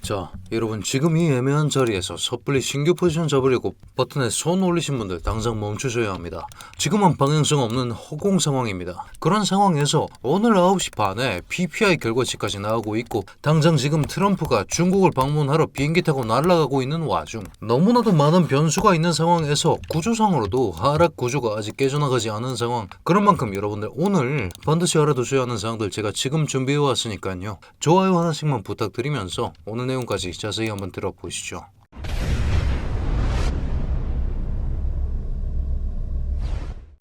자, 여러분 지금 이 애매한 자리에서 섣불리 신규 포지션 잡으려고 버튼에 손 올리신 분들 당장 멈추셔야 합니다. 지금은 방향성 없는 허공 상황입니다. 그런 상황에서 오늘 9시 반에 PPI 결과치까지 나오고 있고 당장 지금 트럼프가 중국을 방문하러 비행기 타고 날아가고 있는 와중 너무나도 많은 변수가 있는 상황에서 구조상으로도 하락 구조가 아직 깨져나가지 않은 상황, 그런 만큼 여러분들 오늘 반드시 알아두셔야 하는 사항들 제가 지금 준비해 왔으니까요. 좋아요 하나씩만 부탁드리면서 오늘 내용까지 자세히 한번 들어보시죠.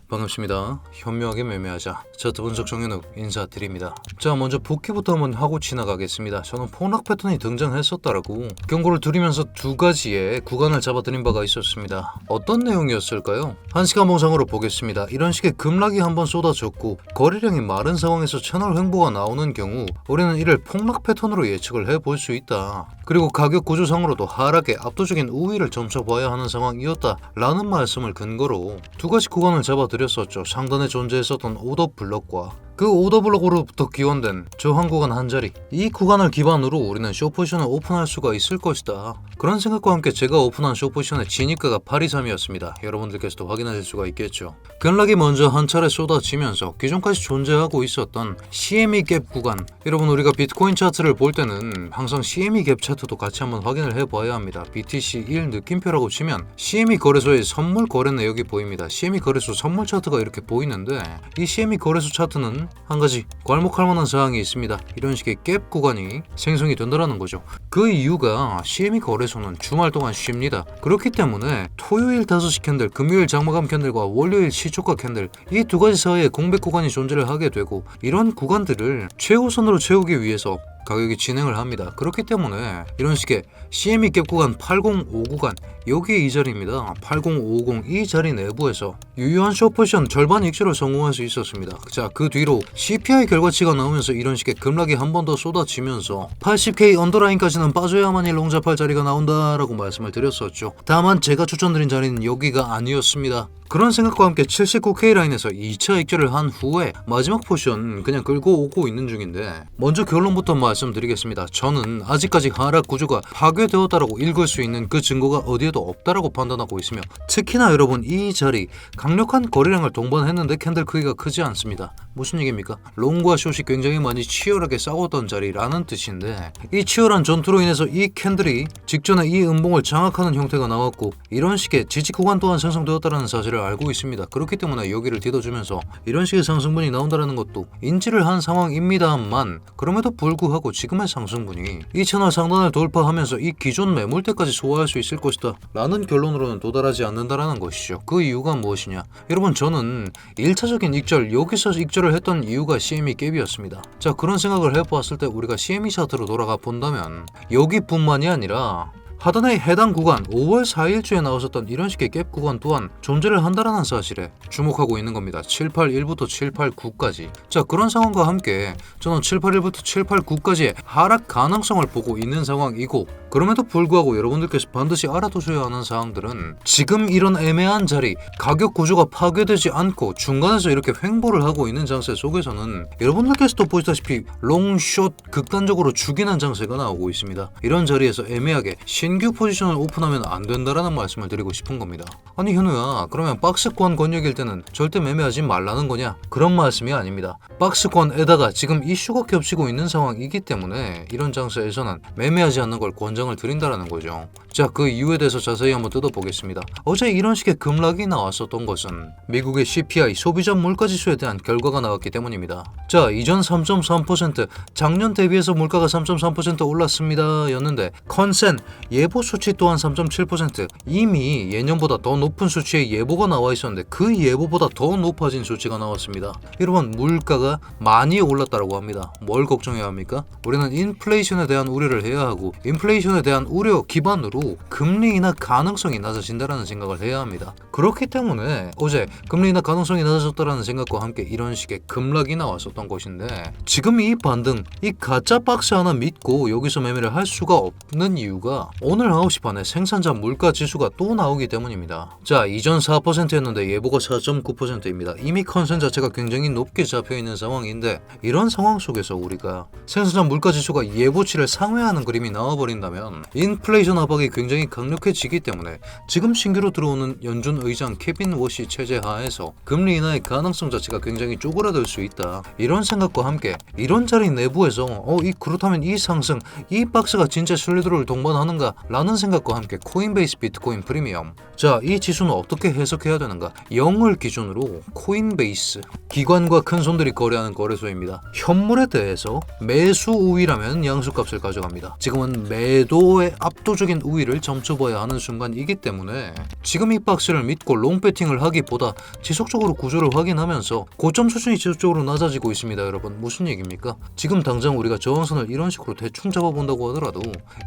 반갑습니다. 현명하게 매매하자 차트 분석 정현욱 인사드립니다. 자, 먼저 복귀부터 한번 하고 지나가겠습니다. 저는 폭락 패턴이 등장했었다라고 경고를 드리면서 두 가지의 구간을 잡아드린 바가 있었습니다. 어떤 내용이었을까요? 1시간 봉상으로 보겠습니다. 이런 식의 급락이 한번 쏟아졌고 거래량이 마른 상황에서 채널 횡보가 나오는 경우 우리는 이를 폭락 패턴으로 예측을 해볼 수 있다. 그리고 가격 구조상으로도 하락에 압도적인 우위를 점쳐봐야 하는 상황이었다라는 말씀을 근거로 두 가지 구간을 잡아드렸었죠. 상단에 존재했었던 오더 블럭과 그 오더 블럭으로부터 기원된 저항 구간 한 자리, 이 구간을 기반으로 우리는 숏포지션을 오픈할 수가 있을 것이다. 그런 생각과 함께 제가 오픈한 숏포지션의 진입가가 823이었습니다. 여러분들께서도 확인하실 수가 있겠죠. 급락이 먼저 한 차례 쏟아지면서 기존까지 존재하고 있었던 CME 갭 구간, 여러분 우리가 비트코인 차트를 볼 때는 항상 CME 갭 차트도 같이 한번 확인을 해봐야 합니다. BTC1 느낌표라고 치면 CME 거래소의 선물 거래 내역이 보입니다. CME 거래소 선물 차트가 이렇게 보이는데 이 CME 거래소 차트는 한 가지 괄목할 만한 사항이 있습니다. 이런 식의 갭 구간이 생성이 된다는 거죠. 그 이유가 CME 거래소는 주말 동안 쉽니다. 그렇기 때문에 토요일 5시 캔들, 금요일 장마감 캔들과 월요일 시초가 캔들, 이 두 가지 사이에 공백 구간이 존재를 하게 되고 이런 구간들을 최우선으로 채우기 위해서 가격이 진행을 합니다. 그렇기 때문에 이런 식의 CME 갭 구간 805 구간, 여기에 이 자리입니다. 80550 이 자리 내부에서 유효한 숏포지션 절반 익절을 성공할 수 있었습니다. 자, 그 뒤로 CPI 결과치가 나오면서 이런 식의 급락이 한 번 더 쏟아지면서 80K 언더라인까지는 빠져야만이 롱잡할 자리가 나온다라고 말씀을 드렸었죠. 다만 제가 추천드린 자리는 여기가 아니었습니다. 그런 생각과 함께 79K 라인에서 2차 익절을 한 후에 마지막 포지션 그냥 끌고 오고 있는 중인데, 먼저 결론부터 말씀드리겠습니다. 저는 아직까지 하락 구조가 파괴되었다라고 읽을 수 있는 그 증거가 어디에도 없다라고 판단하고 있으며, 특히나 여러분 이 자리 강력한 거래량을 동반했는데 캔들 크기가 크지 않습니다. 무슨 얘기입니까? 롱과 숏이 굉장히 많이 치열하게 싸웠던 자리라는 뜻인데, 이 치열한 전투로 인해서 이 캔들이 직전에 이 음봉을 장악하는 형태가 나왔고 이런 식의 지지 구간 또한 생성되었다는 사실을 알고 있습니다. 그렇기 때문에 여기를 뒤덮으면서 이런 식의 상승분이 나온다는 것도 인지를 한 상황입니다만, 그럼에도 불구하고 지금의 상승분이 이 채널 상단을 돌파하면서 이 기존 매물대까지 소화할 수 있을 것이다 라는 결론으로는 도달하지 않는다라는 것이죠. 그 이유가 무엇이냐? 여러분, 저는 1차적인 익절, 여기서 익절을 했던 이유가 CME 갭이었습니다. 자, 그런 생각을 해보았을 때 우리가 CME 차트로 돌아가 본다면 여기뿐만이 아니라 하단의 해당 구간 5월 4일주에 나왔었던 이런 식의 갭 구간 또한 존재를 한다라는 사실에 주목하고 있는 겁니다. 781부터 789까지. 자, 그런 상황과 함께 저는 781부터 789까지의 하락 가능성을 보고 있는 상황이고, 그럼에도 불구하고 여러분들께서 반드시 알아두셔야 하는 사항들은 지금 이런 애매한 자리, 가격 구조가 파괴되지 않고 중간에서 이렇게 횡보를 하고 있는 장세 속에서는 여러분들께서도 보시다시피 롱, 숏 극단적으로 죽이는 장세가 나오고 있습니다. 이런 자리에서 애매하게 신규 포지션을 오픈하면 안 된다라는 말씀을 드리고 싶은 겁니다. 아니 현우야, 그러면 박스권 권역일 때는 절대 매매하지 말라는 거냐? 그런 말씀이 아닙니다. 박스권에다가 지금 이슈가 겹치고 있는 상황이기 때문에 이런 장세에서는 매매하지 않는 걸 권장을 드린다라는 거죠. 자, 그 이유에 대해서 자세히 한번 뜯어보겠습니다. 어제 이런 식의 급락이 나왔었던 것은 미국의 CPI 소비자 물가지수에 대한 결과가 나왔기 때문입니다. 자, 이전 3.3%, 작년 대비해서 물가가 3.3% 올랐습니다 였는데 컨센 예보 수치 또한 3.7%, 이미 예년보다 더 높은 수치의 예보가 나와 있었는데 그 예보보다 더 높아진 수치가 나왔습니다. 여러분, 물가가 많이 올랐다고 합니다. 뭘 걱정해야 합니까? 우리는 인플레이션에 대한 우려를 해야 하고, 인플레이션에 대한 우려 기반으로 금리 인하 가능성이 낮아진다는 생각을 해야 합니다. 그렇기 때문에 어제 금리 인하 가능성이 낮아졌다는 생각과 함께 이런 식의 급락이 나왔었던 것인데, 지금 이 반등, 이 가짜 박스 하나 믿고 여기서 매매를 할 수가 없는 이유가 오늘 9시 반에 생산자 물가 지수가 또 나오기 때문입니다. 자, 이전 4%였는데 예보가 4.9%입니다. 이미 컨센 자체가 굉장히 높게 잡혀있는 상황인데, 이런 상황 속에서 우리가 생산자 물가 지수가 예보치를 상회하는 그림이 나와버린다면 뭐냐면 인플레이션 압박이 굉장히 강력해지기 때문에 지금 신규로 들어오는 연준 의장 케빈 워시 체제 하에서 금리 인하의 가능성 자체가 굉장히 쪼그라들 수 있다. 이런 생각과 함께 이런 자리 내부에서 그렇다면 이 상승, 이 박스가 진짜 신뢰도를 동반하는가 라는 생각과 함께 코인베이스 비트코인 프리미엄, 자, 이 지수는 어떻게 해석해야 되는가? 0을 기준으로 코인베이스, 기관과 큰 손들이 거래하는 거래소입니다. 현물에 대해서 매수 우위라면 양수값을 가져갑니다. 지금은 매도의 압도적인 우위를 점쳐봐야 하는 순간이기 때문에 지금 이 박스를 믿고 롱배팅을 하기보다 지속적으로 구조를 확인하면서 고점 수준이 지속적으로 낮아지고 있습니다. 여러분, 무슨 얘기입니까? 지금 당장 우리가 저항선을 이런 식으로 대충 잡아본다고 하더라도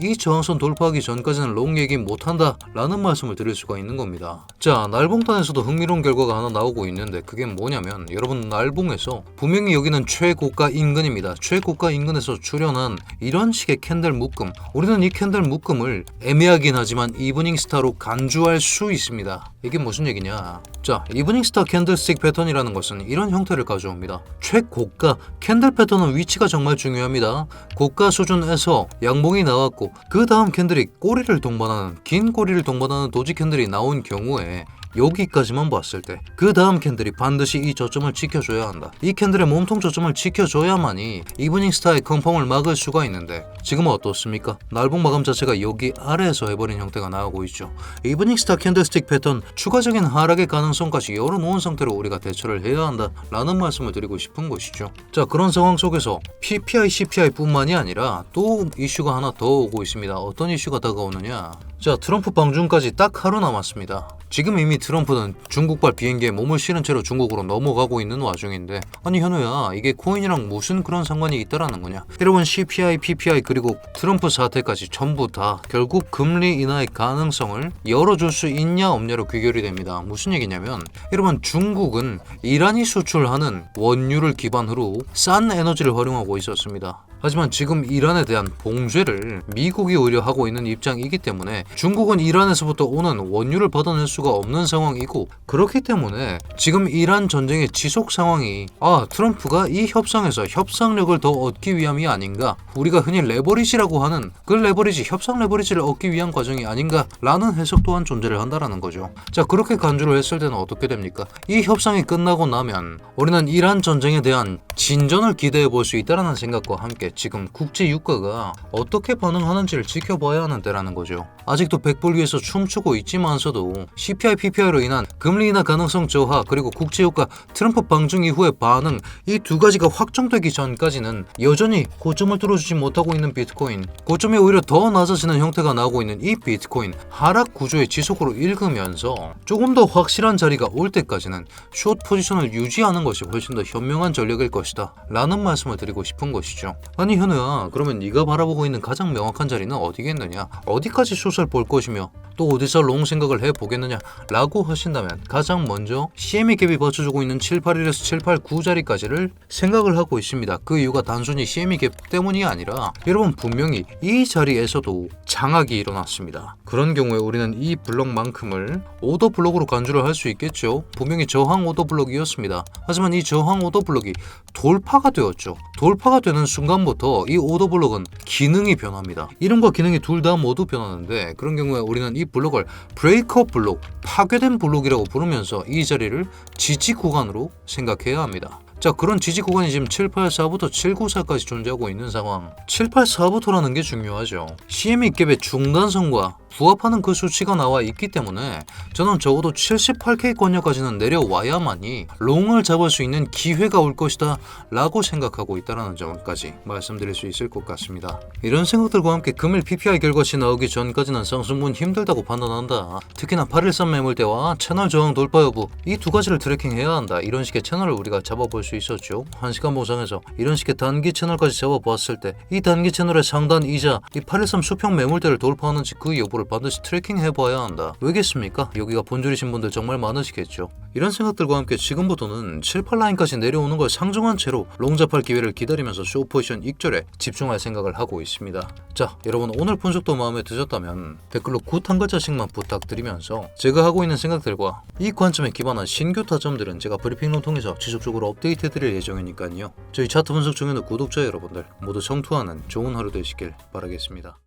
이 저항선 돌파하기 전까지는 롱 얘기 못한다 라는 말씀을 드릴 수가 있는 겁니다. 자, 날봉단에서도 흥미로운 결과가 하나 나오고 있는데 그게 뭐냐면 여러분, 날봉에서 분명히 여기는 최고가 인근입니다. 최고가 인근에서 출현한 이런 식의 캔들 묶음, 우리는 이 캔들 묶음을 애매하긴 하지만 이브닝 스타로 간주할 수 있습니다. 이게 무슨 얘기냐? 자, 이브닝 스타 캔들스틱 패턴이라는 것은 이런 형태를 가져옵니다. 최고가 캔들 패턴은 위치가 정말 중요합니다. 고가 수준에서 양봉이 나왔고 그 다음 캔들이 꼬리를 동반하는, 긴 꼬리를 동반하는 도지 캔들이 나온 경우에 여기까지만 봤을 때 그 다음 캔들이 반드시 이 저점을 지켜줘야 한다. 이 캔들의 몸통 저점을 지켜줘야만이 이브닝 스타의 컨펌을 막을 수가 있는데 지금은 어떻습니까? 날봉 마감 자체가 여기 아래에서 해버린 형태가 나오고 있죠. 이브닝 스타 캔들스틱 패턴 추가적인 하락의 가능성까지 열어놓은 상태로 우리가 대처를 해야 한다 라는 말씀을 드리고 싶은 것이죠. 자, 그런 상황 속에서 PPI, CPI 뿐만이 아니라 또 이슈가 하나 더 오고 있습니다. 어떤 이슈가 다가오느냐? 자, 트럼프 방중까지 딱 하루 남았습니다. 지금 이미 트럼프는 중국발 비행기에 몸을 실은 채로 중국으로 넘어가고 있는 와중인데 아니 현우야, 이게 코인이랑 무슨 그런 상관이 있다라는 거냐? 여러분, CPI, PPI 그리고 트럼프 사태까지 전부 다 결국 금리 인하의 가능성을 열어줄 수 있냐 없냐로 귀결이 됩니다. 무슨 얘기냐면 여러분, 중국은 이란이 수출하는 원유를 기반으로 싼 에너지를 활용하고 있었습니다. 하지만 지금 이란에 대한 봉쇄를 미국이 오히려 하고 있는 입장이기 때문에 중국은 이란에서부터 오는 원유를 받아낼 수가 없는 상황이고, 그렇기 때문에 지금 이란 전쟁의 지속 상황이 트럼프가 이 협상에서 협상력을 더 얻기 위함이 아닌가, 우리가 흔히 레버리지라고 하는 그 레버리지, 협상 레버리지를 얻기 위한 과정이 아닌가 라는 해석 또한 존재를 한다라는 거죠. 자, 그렇게 간주를 했을 때는 어떻게 됩니까? 이 협상이 끝나고 나면 우리는 이란 전쟁에 대한 진전을 기대해 볼 수 있다라는 생각과 함께 지금 국제 유가가 어떻게 반응하는지를 지켜봐야 하는 때라는 거죠. 아직도 100불 위에서 춤추고 있지만서도 CPI, PPI로 인한 금리 인하 가능성 저하 그리고 국제 유가 트럼프 방중 이후의 반응, 이 두 가지가 확정되기 전까지는 여전히 고점을 뚫어주지 못하고 있는 비트코인, 고점이 오히려 더 낮아지는 형태가 나오고 있는 이 비트코인 하락 구조의 지속으로 읽으면서 조금 더 확실한 자리가 올 때까지는 숏 포지션을 유지하는 것이 훨씬 더 현명한 전략일 것이다 라는 말씀을 드리고 싶은 것이죠. 아니 현우야, 그러면 네가 바라보고 있는 가장 명확한 자리는 어디겠느냐? 어디까지 숏을 볼 것이며 또 어디서 롱 생각을 해보겠느냐 라고 하신다면 가장 먼저 CME 갭이 받쳐주고 있는 781에서 789 자리까지를 생각을 하고 있습니다. 그 이유가 단순히 CME 갭 때문이 아니라 여러분, 분명히 이 자리에서도 장악이 일어났습니다. 그런 경우에 우리는 이 블록만큼을 오더 블록으로 간주를 할 수 있겠죠. 분명히 저항 오더 블록이었습니다. 하지만 이 저항 오더 블록이 돌파가 되었죠. 돌파가 되는 순간부터 이 오더 블록은 기능이 변합니다. 이름과 기능이 둘 다 모두 변하는데 그런 경우에 우리는 이 블록을 브레이크업 블록, 파괴된 블록이라고 부르면서 이 자리를 지지 구간으로 생각해야 합니다. 자, 그런 지지 구간이 지금 784부터 794까지 존재하고 있는 상황. 784부터라는 게 중요하죠. CME 갭의 중단선과 부합하는 그 수치가 나와 있기 때문에 저는 적어도 78K권역까지는 내려와야만이 롱을 잡을 수 있는 기회가 올 것이다 라고 생각하고 있다는 점까지 말씀드릴 수 있을 것 같습니다. 이런 생각들과 함께 금일 PPI 결과치 나오기 전까지는 상승분 힘들다고 판단한다. 특히나 813 매물대와 채널 저항 돌파 여부, 이 두 가지를 트래킹해야 한다. 이런 식의 채널을 우리가 잡아볼 수 있었죠. 1시간 보상에서 이런 식의 단기 채널까지 잡아봤을 때 이 단기 채널의 상단이자 이 813 수평 매물대를 돌파하는지 그 여부를 반드시 트래킹 해봐야 한다. 왜겠습니까? 여기가 본줄이신 분들 정말 많으시겠죠. 이런 생각들과 함께 지금부터는 78라인까지 내려오는 걸 상정한 채로 롱 잡할 기회를 기다리면서 쇼 포지션 익절에 집중할 생각을 하고 있습니다. 자, 여러분, 오늘 분석도 마음에 드셨다면 댓글로 굿 한 글자씩만 부탁드리면서 제가 하고 있는 생각들과 이 관점에 기반한 신규 타점들은 제가 브리핑룸 통해서 지속적으로 업데이트 드릴 예정이니까요. 저희 차트 분석 중에는 구독자 여러분들 모두 성투하는 좋은 하루 되시길 바라겠습니다.